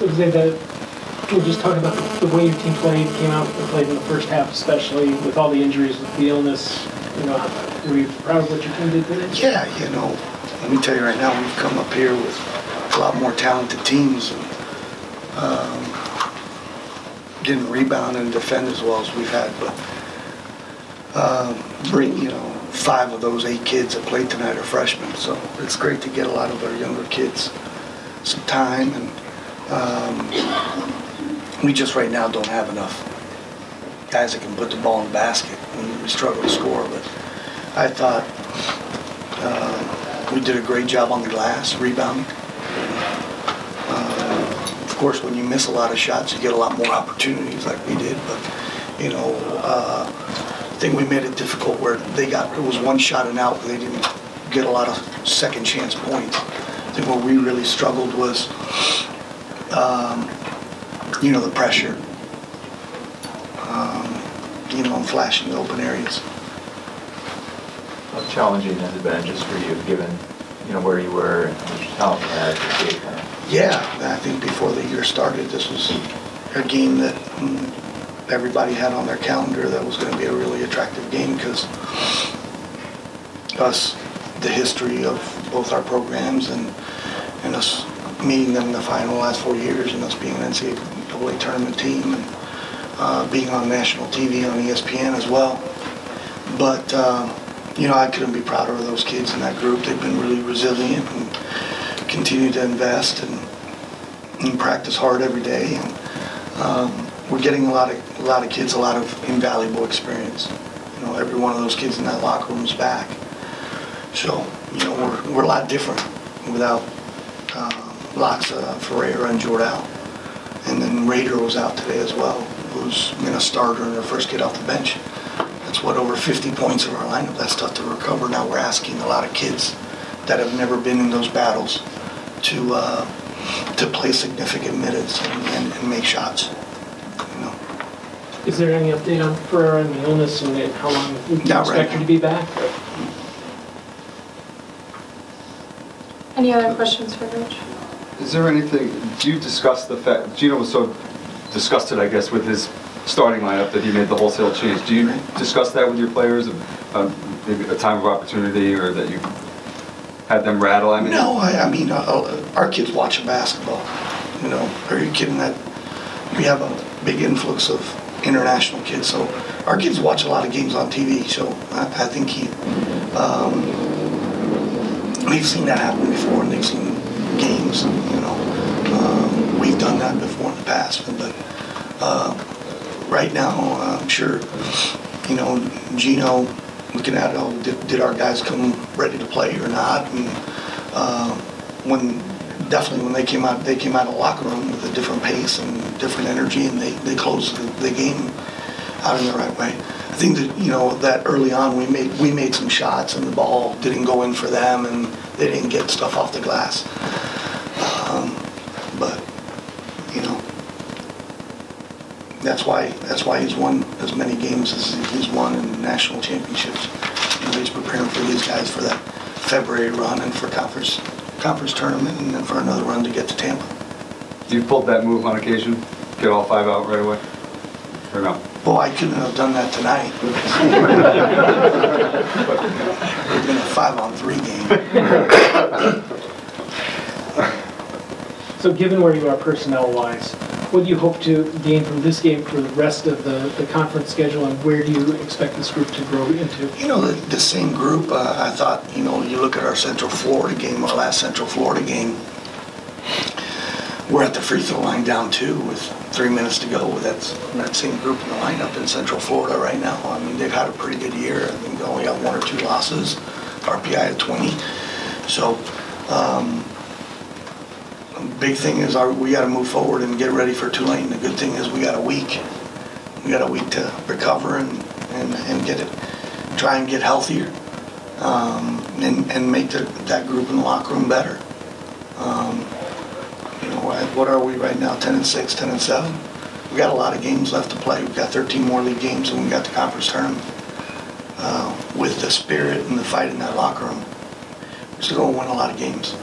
was it that we were just talking about the way your team came out and played in the first half, especially with all the injuries, with the illness. You know, were you proud of what your team did today? Yeah, you know, let me tell you right now, we've come up here with a lot more talented teams and didn't rebound and defend as well as we've had, but you know, 5 of those 8 kids that played tonight are freshmen, so it's great to get a lot of our younger kids some time, and we just right now don't have enough guys that can put the ball in the basket. We struggle to score, but I thought we did a great job on the glass, rebounding. Of course, when you miss a lot of shots, you get a lot more opportunities like we did, but, you know, I think we made it difficult where it was one shot and out, they didn't get a lot of second chance points. I think where we really struggled was, you know, the pressure, you know, and flashing the open areas. How challenging has it been just for you, given, you know, where you were and how much talent you had? Yeah, I think before the year started, this was a game that everybody had on their calendar that was going to be a really attractive game because the history of both our programs and us meeting them in the final last 4 years and us being an NCAA tournament team and being on national TV on ESPN as well. But, you know, I couldn't be prouder of those kids in that group. They've been really resilient and continue to invest and practice hard every day. And we're getting a lot of kids a lot of invaluable experience. You know, every one of those kids in that locker room is back. So, you know, we're a lot different without Loxa, Ferreira, and Jordal. And then Rader was out today as well, who's been a starter and their first kid off the bench. That's what, over 50 points of our lineup. That's tough to recover. Now we're asking a lot of kids that have never been in those battles to play significant minutes and make shots. You know. Is there any update on Ferreira and the illness and how long we can expect her to be back? Any other questions for Rich? Is there anything, do you discuss the fact, Gino was so disgusted, I guess, with his starting lineup that he made the wholesale change. Do you discuss that with your players, maybe a time of opportunity, or that you had them rattle? I mean, no, I mean, our kids watch basketball. You know, are you kidding? That we have a big influx of international kids, so our kids watch a lot of games on TV. So I think we've seen that happen before, and they've seen games. You know, we've done that before in the past, but right now, I'm sure, you know, Gino, looking at did our guys come ready to play or not? And when they came out of the locker room with a different pace and different energy, and they closed the game out in the right way. I think that, you know, that early on we made some shots and the ball didn't go in for them and they didn't get stuff off the glass. But you know, that's why he's won as many games as he's won in national championships. You know, he's preparing for these guys for that February run and for conference tournament, and then for another run to get to Tampa. You've pulled that move on occasion? Get all 5 out right away? Or no? Well, I couldn't have done that tonight. It's been a 5-on-3 game. So given where you are personnel-wise, what do you hope to gain from this game for the rest of the conference schedule, and where do you expect this group to grow into? You know, the same group, I thought, you know, you look at our Central Florida game, our last Central Florida game, we're at the free throw line down 2 with 3 minutes to go. That's that same group in the lineup in Central Florida right now. I mean, they've had a pretty good year. I think they only got 1 or 2 losses. RPI at 20. So, big thing is we got to move forward and get ready for Tulane. The good thing is we got a week. We got a week to recover and get it, try and get healthier, and make that group in the locker room better. You know, what are we right now? 10-6, 10-7. We got a lot of games left to play. We've got 13 more league games, and we got the conference tournament. With the spirit and the fight in that locker room, we're still going to win a lot of games.